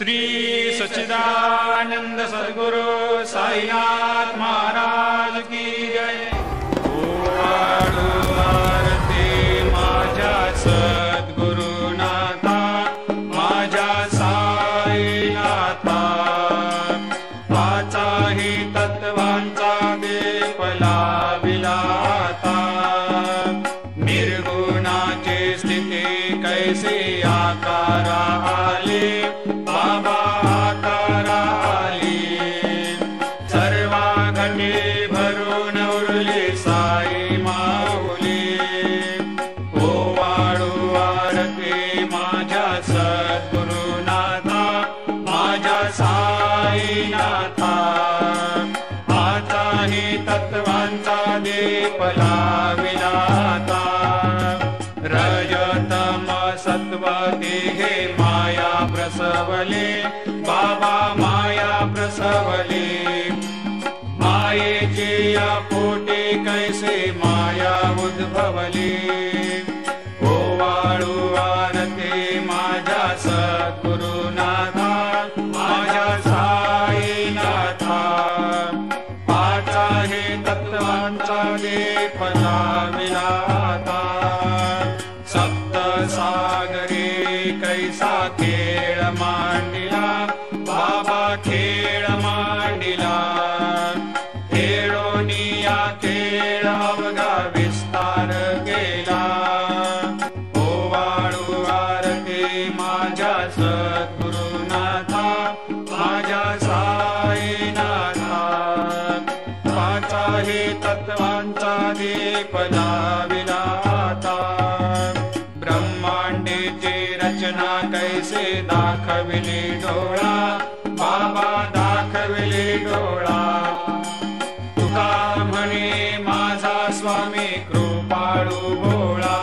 श्री सच्चिदानंद सद्गुरु साईनाथ महाराज की जय। ओवाळू आरती माझ्या सद्गुरुनाथा, माझ्या साईनाथा, पाचाही तत्वांचा दीप लाविलाता, निर्गुणाची स्थिती कैसी आकारा आली, बाबा आकारा आली, सर्वा घटी भरून उरली साई माऊली। ओवाळू आरती माझ्या सद्गुरुनाथा, माझ्या साईनाथा, पाचाही तत्वांचा दीप लाविलाता, रजतम सत्व तिघे माया प्रसवले, बाबा माया प्रसवले, मायेची या पोटी कैसे माया उद्भवली। ओवाळू आरती माझ्या सद्गुरुनाथा, माझ्या साईनाथा, पाचाही तत्वांचा दीप लाविलाता, सप्त सागरी कैसा खेळ मांडिला, बाबा खेळ मांडिला, खेळोनिया खेळ अवघा विस्तार केला। ओवाळू आरती माझ्या सद्गुरुनाथा, माझ्या साईनाथा, पाचाही तत्वांचा दीप लाविलाता, ब्रह्मांडीची रचना कैसे दाखविली डोळा, बाबा दाखविली डोळा, तुका म्हणे माझा स्वामी कृपाळू भोळा।